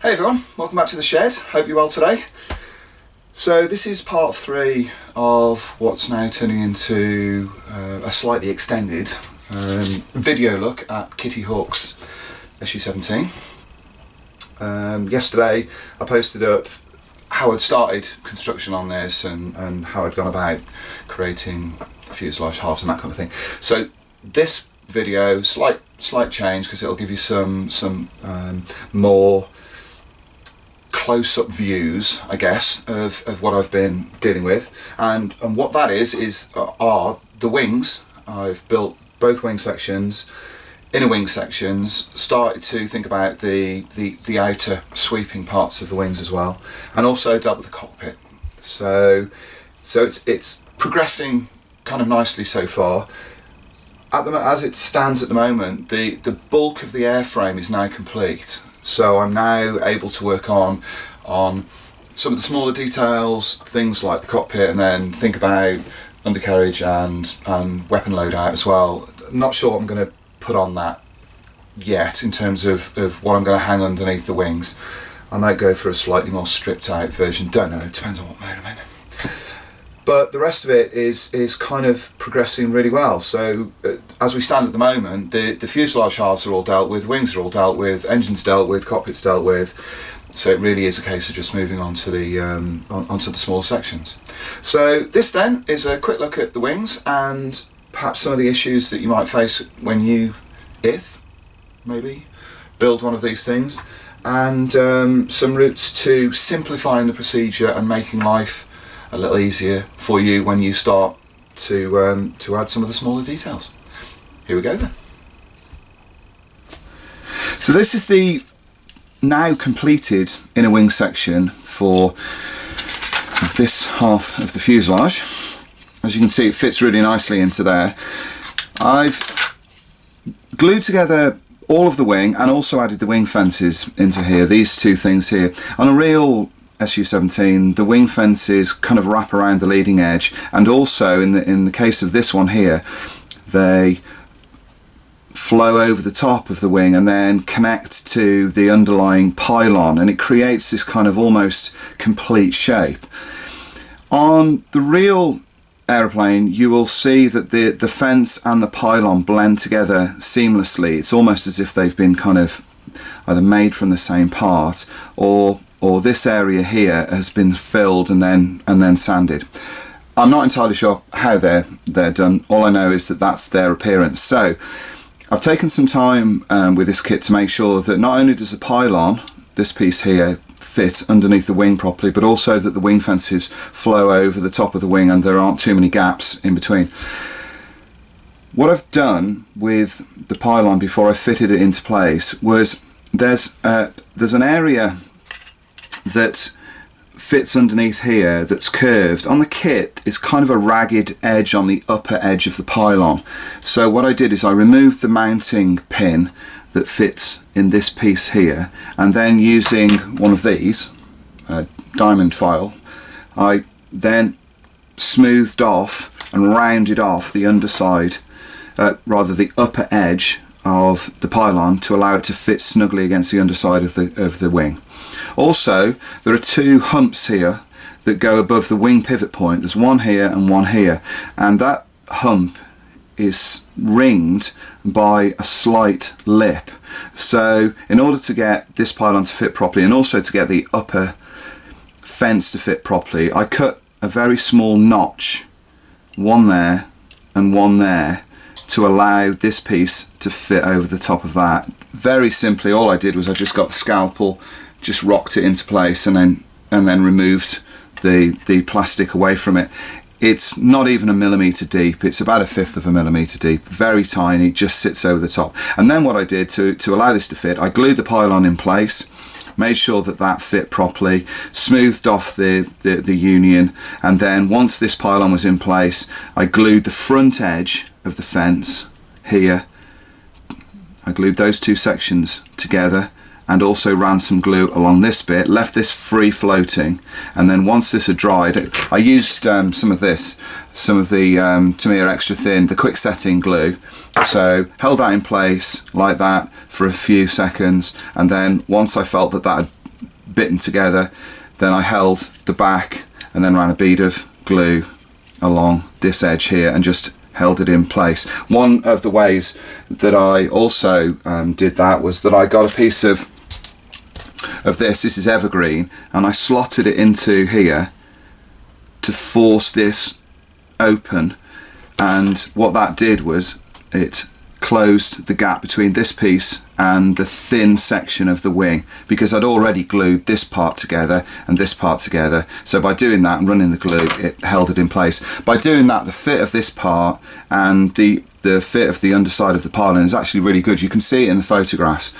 Hey everyone, welcome back to the shed. Hope you're well today. So this is part 3 of what's now turning into a slightly extended video look at Kitty Hawk's Su-17. Yesterday I posted up how I'd started construction on this and how I'd gone about creating fuselage halves and that kind of thing. So this video, slight change, because it'll give you some more close-up views, I guess, of what I've been dealing with, and what that are the wings. I've built both wing sections, inner wing sections, started to think about the outer sweeping parts of the wings as well, and also dealt with the cockpit. So it's progressing kind of nicely so far. As it stands at the moment, the bulk of the airframe is now complete. So I'm now able to work on some of the smaller details, things like the cockpit, and then think about undercarriage and weapon loadout as well. I'm not sure what I'm going to put on that yet in terms of what I'm going to hang underneath the wings. I might go for a slightly more stripped out version, don't know, depends on what mode I'm in. But the rest of it is kind of progressing really well. So as we stand at the moment, the fuselage halves are all dealt with, wings are all dealt with, engines dealt with, cockpits dealt with. So it really is a case of just moving on to onto the smaller sections. So this then is a quick look at the wings and perhaps some of the issues that you might face when you, maybe, build one of these things, and some routes to simplifying the procedure and making life a little easier for you when you start to add some of the smaller details. Here we go then. So this is the now completed inner wing section for this half of the fuselage. As you can see, it fits really nicely into there. I've glued together all of the wing and also added the wing fences into here, these two things here. On a real Su-17, the wing fences kind of wrap around the leading edge, and also in the case of this one here, they flow over the top of the wing and then connect to the underlying pylon, and it creates this kind of almost complete shape. On the real aeroplane, you will see that the fence and the pylon blend together seamlessly. It's almost as if they've been kind of either made from the same part, or this area here has been filled and then sanded. I'm not entirely sure how they're done. All I know is that that's their appearance. So I've taken some time with this kit to make sure that not only does the pylon, this piece here, fit underneath the wing properly, but also that the wing fences flow over the top of the wing and there aren't too many gaps in between. What I've done with the pylon before I fitted it into place was there's an area that fits underneath here that's curved. On the kit, it's kind of a ragged edge on the upper edge of the pylon. So what I did is I removed the mounting pin that fits in this piece here, and then using one of these, a diamond file, I then smoothed off and rounded off the underside, rather the upper edge of the pylon, to allow it to fit snugly against the underside of the wing. Also, there are two humps here that go above the wing pivot point. There's one here and one here, and that hump is ringed by a slight lip. So in order to get this pylon to fit properly, and also to get the upper fence to fit properly, I cut a very small notch, one there and one there, to allow this piece to fit over the top of that. Very simply, all I did was I just got the scalpel, just rocked it into place, and then removed the plastic away from it. It's not even a millimetre deep, it's about 1/5 of a millimetre deep, very tiny, just sits over the top. And then what I did to allow this to fit, I glued the pylon in place, made sure that fit properly, smoothed off the union, and then once this pylon was in place, I glued the front edge of the fence here. I glued those two sections together and also ran some glue along this bit, left this free floating, and then once this had dried, I used some of the Tamiya extra thin, the quick setting glue. So held that in place like that for a few seconds, and then once I felt that bitten together. Then I held the back and then ran a bead of glue along this edge here and just held it in place. One of the ways that I also did that was that I got a piece of this is evergreen, and I slotted it into here to force this open, and what that did was it closed the gap between this piece and the thin section of the wing, because I'd already glued this part together and this part together. So by doing that and running the glue, it held it in place. By doing that, the fit of this part and the fit of the underside of the pylon is actually really good. You can see it in the photographs.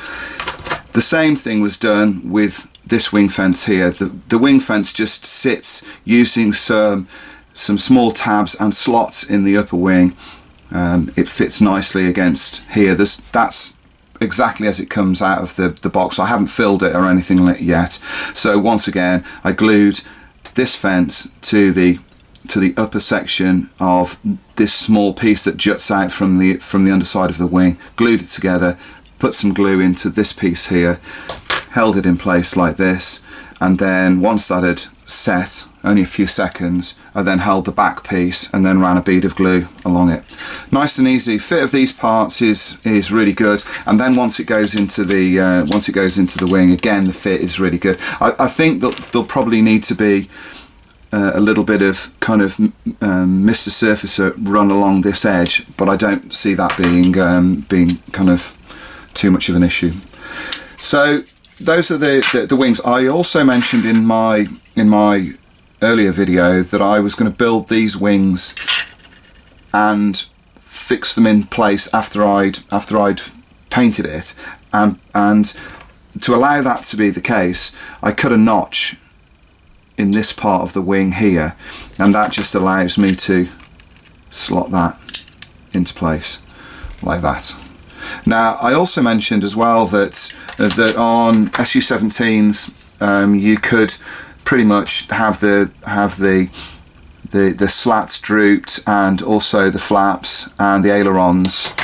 The same thing was done with this wing fence here. The wing fence just sits using some small tabs and slots in the upper wing. It fits nicely against here. That's exactly as it comes out of the box. I haven't filled it or anything yet. So once again, I glued this fence to the upper section of this small piece that juts out from the underside of the wing, glued it together, put some glue into this piece here, held it in place like this, and then once that had set, only a few seconds, I then held the back piece and then ran a bead of glue along it. Nice and easy. Fit of these parts is really good, and then once it goes into the wing, again the fit is really good. I think that there'll probably need to be a little bit of kind of Mr. Surfacer run along this edge, but I don't see that being kind of too much of an issue. So those are the wings. I also mentioned in my earlier video that I was going to build these wings and fix them in place after I'd painted it, and to allow that to be the case, I cut a notch in this part of the wing here, and that just allows me to slot that into place like that. Now, I also mentioned as well that on Su-17s you could pretty much have the slats drooped, and also the flaps and the ailerons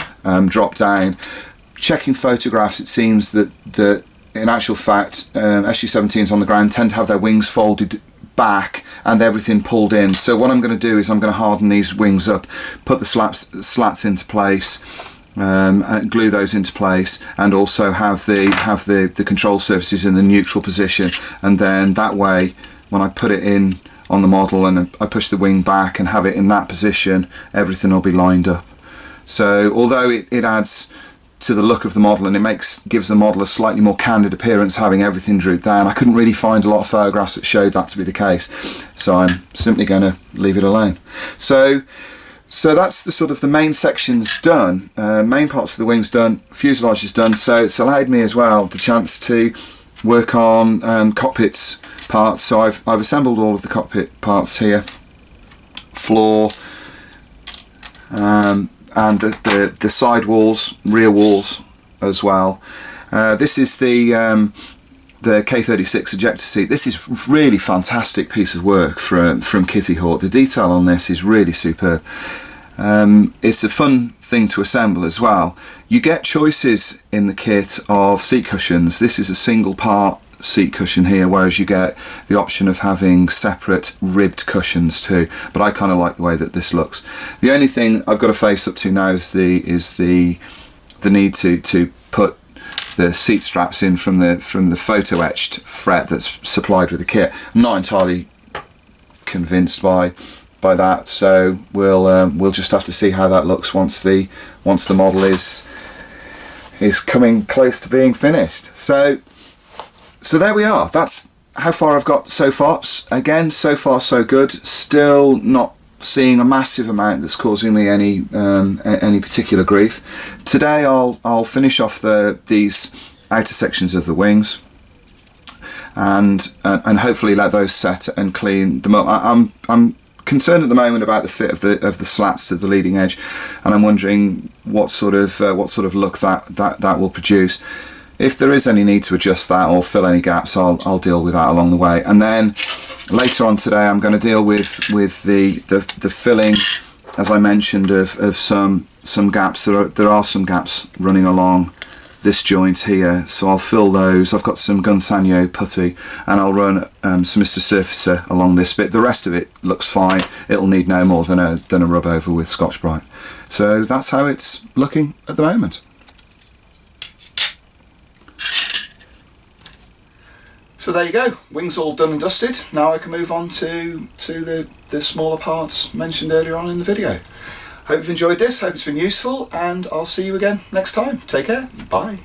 drop down. Checking photographs, it seems that in actual fact Su-17s on the ground tend to have their wings folded back and everything pulled in. So what I'm going to do is I'm going to harden these wings up, put the slats into place, glue those into place, and also have the control surfaces in the neutral position, and then that way when I put it in on the model and I push the wing back and have it in that position, everything will be lined up. So although it adds to the look of the model and gives the model a slightly more candid appearance having everything drooped down, I couldn't really find a lot of photographs that showed that to be the case, so I'm simply going to leave it alone. So that's the sort of the main sections done, main parts of the wings done, fuselage is done. So it's allowed me as well the chance to work on cockpit parts. So I've assembled all of the cockpit parts here, floor, and the side walls, rear walls as well. This is the K36 ejector seat. This is a really fantastic piece of work from Kitty Hawk. The detail on this is really superb. It's a fun thing to assemble as well. You get choices in the kit of seat cushions. This is a single part seat cushion here, whereas you get the option of having separate ribbed cushions too, but I kind of like the way that this looks. The only thing I've got to face up to now is the need to put the seat straps in from the photo etched fret that's supplied with the kit. I'm not entirely convinced by that, so we'll just have to see how that looks once the model is coming close to being finished. So there we are. That's how far I've got so far. Again, so far so good. Still not seeing a massive amount that's causing me any particular grief. Today I'll finish off these outer sections of the wings and hopefully let those set and clean them up. I'm concerned at the moment about the fit of the slats to the leading edge, and I'm wondering what sort of look that will produce. If there is any need to adjust that or fill any gaps, I'll deal with that along the way. And then later on today, I'm going to deal with the filling, as I mentioned, of some gaps. There are some gaps running along this joint here, so I'll fill those. I've got some Gunsanyo putty, and I'll run some Mr. Surfacer along this bit. The rest of it looks fine. It'll need no more than a rub over with Scotch-Brite. So that's how it's looking at the moment. So there you go, wings all done and dusted. Now I can move on to the smaller parts mentioned earlier on in the video. Hope you've enjoyed this, hope it's been useful, and I'll see you again next time. Take care, bye.